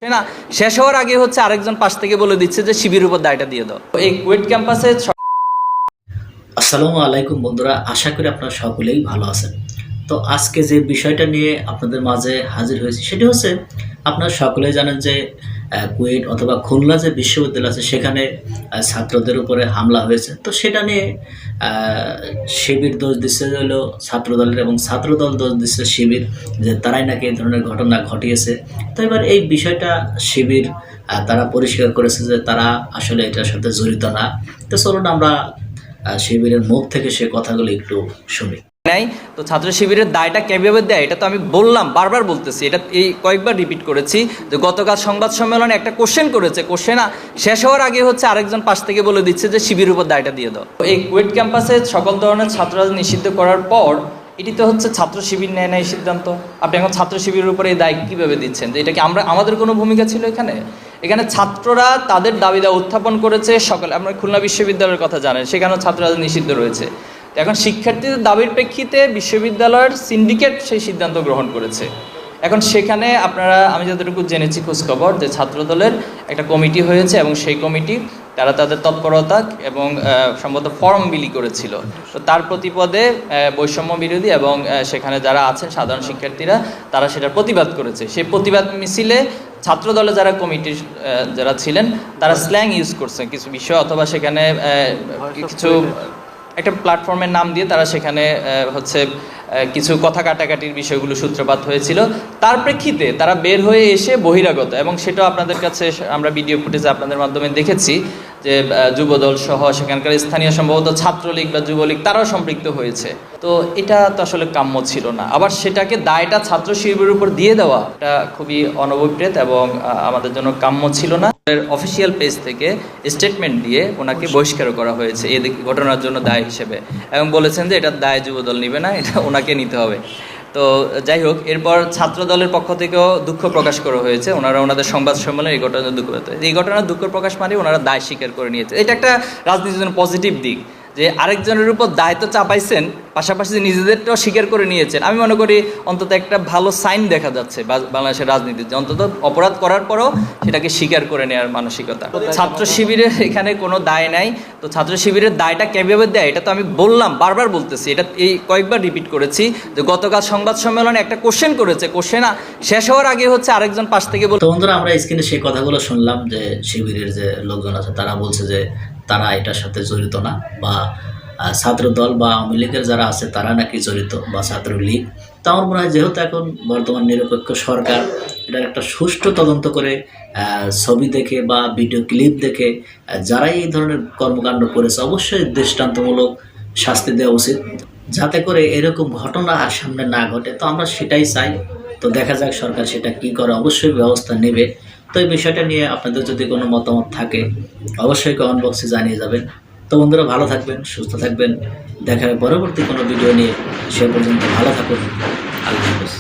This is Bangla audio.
না শেষ হওয়ার আগে হচ্ছে আরেকজন পাশ থেকে বলে দিচ্ছে যে শিবিরের উপর দায়টা দিয়ে দাও। এই কুয়েট ক্যাম্পাসে আসসালামু আলাইকুম বন্ধুরা, আশা করি আপনারা সকলেই ভালো আছেন। তো আজকে যে বিষয়টা নিয়ে আপনাদের মাঝে হাজির হয়েছি সেটি হচ্ছে, আপনারা সকলেই জানেন যে কুয়েট অথবা খুলনা যে বিশ্ববিদ্যালয় আছে সেখানে ছাত্রদের উপরে হামলা হয়েছে। তো সেটা নিয়ে শিবির দোষ দিচ্ছে হলো ছাত্রদলের, এবং ছাত্রদল দোষ দিচ্ছে শিবির, যে তারাই নাকি এই ধরনের ঘটনা ঘটিয়েছে। তো এবার এই বিষয়টা শিবির তারা পরিষ্কার করেছে যে তারা আসলে এটার সাথে জড়িত না। তো চলুন আমরা শিবিরের মুখ থেকে সে কথাগুলো একটু শুনি। নাই, তো ছাত্র শিবিরের দায়টা কিভাবে দেয় এটা তো আমি বললাম, বারবার বলতেছি, এটা এই কয়েকবার রিপিট করেছি যে গতকাল সংবাদ সম্মেলনে একটা কোশ্চেন করেছে, কোশ্চেন শেষ হওয়ার আগে হচ্ছে আরেকজন পাশ থেকে বলে দিচ্ছে যে শিবিরের উপর দায়টা দিয়ে দাও। এই কুয়েট ক্যাম্পাসে সকল ধরনের ছাত্ররা নিষিদ্ধ করার পর এটি তো হচ্ছে ছাত্র শিবির নেয় না এই সিদ্ধান্ত। আপনি এখন ছাত্র শিবিরের উপরে এই দায় কীভাবে দিচ্ছেন? যে এটা কি আমাদের কোনো ভূমিকা ছিল এখানে ছাত্ররা তাদের দাবি দাওয়া উত্থাপন করেছে সকলে। আমরা খুলনা বিশ্ববিদ্যালয়ের কথা জানেন, সেখানেও ছাত্ররা নিষিদ্ধ রয়েছে। এখন শিক্ষার্থীদের দাবির প্রেক্ষিতে বিশ্ববিদ্যালয়ের সিন্ডিকেট সেই সিদ্ধান্ত গ্রহণ করেছে। এখন সেখানে আমি যতটুকু জেনেছি খোঁজখবর, যে ছাত্রদলের একটা কমিটি হয়েছে এবং সেই কমিটি তারা তাদের তৎপরতা এবং সম্ভবত ফর্ম বিলি করেছিল। তো তার প্রতিপদে বৈষম্য বিরোধী এবং সেখানে যারা আছেন সাধারণ শিক্ষার্থীরা তারা সেটার প্রতিবাদ করেছে। সেই প্রতিবাদ মিছিলে ছাত্রদলে যারা কমিটির যারা ছিলেন তারা স্ল্যাং ইউজ করছেন কিছু বিষয়, অথবা সেখানে কিছু একটা প্ল্যাটফর্মের নাম দিয়ে তারা সেখানে কিছু কথা কাটাকাটির বিষয়গুলো সূত্রপাত হয়েছিল। তার প্রেক্ষিতে তারা বের হয়ে এসে বহিরাগত, এবং সেটাও আপনাদের কাছে আমরা ভিডিও ফুটেজে আপনাদের মাধ্যমে দেখেছি যে যুবদল সহ সেখানকার স্থানীয় সম্ভবত ছাত্রলীগ বা যুবলীগ তারাও সম্পৃক্ত হয়েছে। তো এটা তো আসলে কাম্য ছিল না। আবার সেটাকে দায়টা ছাত্র শিবিরের উপর দিয়ে দেওয়া এটা খুবই অনভিপ্রেত এবং আমাদের জন্য কাম্য ছিল না। অফিসিয়াল পেজ থেকে স্টেটমেন্ট দিয়ে ওনাকে বহিষ্কার করা হয়েছে এই ঘটনার জন্য দায় হিসেবে, এবং বলেছেন যে এটার দায় যুবদল নেবে না, এটা ওনাকে নিতে হবে। তো যাই হোক, এরপর ছাত্র দলের পক্ষ থেকেও দুঃখ প্রকাশ করা হয়েছে। ওনাদের সংবাদ সম্মেলনে এই ঘটনার দুঃখ পেতে, এই ঘটনার দুঃখ প্রকাশ মানে ওনারা দায় স্বীকার করে নিয়েছে। এটা একটা রাজনীতির জন্য পজিটিভ দিক, যে আরেকজনের উপর দায়িত্ব চাপাইছেন, পাশাপাশি নিজেদেরটাও স্বীকার করে নিয়েছেন। আমি মনে করি অন্তত একটা ভালো সাইন দেখা যাচ্ছে বাংলাদেশের রাজনীতিতে, অন্তত অপরাধ করার পরও সেটাকে স্বীকার করে নেওয়ার মানসিকতা। ছাত্র শিবিরের এখানে কোনো দায় নাই। তো ছাত্র শিবিরের দায়টা কিভাবে দেয় এটা তো আমি বললাম, বারবার বলতেছি, এটা এই কয়েকবার রিপিট করেছি যে গতকাল সংবাদ সম্মেলনে একটা কোশ্চেন করেছে, কোশ্চেন শেষ হওয়ার আগে হচ্ছে আরেকজন পাশ থেকে তো বন্ধুরা, আমরা স্ক্রিনে সেই কথাগুলো শুনলাম যে শিবিরের যে লোকজন আছে তারা বলছে যে তারা এটার সাথে জড়িত না, বা ছাত্রদল বা আওয়ামী লীগের যারা আছে তারা নাকি জড়িত, বা ছাত্রলীগ। তো আমার মনে হয় যেহেতু এখন বর্তমান নিরপেক্ষ সরকার, এটার একটা সুষ্ঠু তদন্ত করে ছবি দেখে বা ভিডিও ক্লিপ দেখে যারাই এই ধরনের কর্মকাণ্ড করেছে অবশ্যই দৃষ্টান্তমূলক শাস্তি দেওয়া উচিত, যাতে করে এরকম ঘটনা আর সামনে না ঘটে। তো আমরা সেটাই চাই। তো দেখা যাক সরকার সেটা কি করে, অবশ্যই ব্যবস্থা নেবে। তো এই বিষয়টা নিয়ে আপনাদের যদি কোনো মতামত থাকে অবশ্যই কমেন্ট বক্সে জানিয়ে যাবেন। তো বন্ধুরা, ভালো থাকবেন, সুস্থ থাকবেন, দেখা হবে পরবর্তী কোনো ভিডিও নিয়ে। সে পর্যন্ত ভালো থাকুন। আল্লাহ হাফেজ।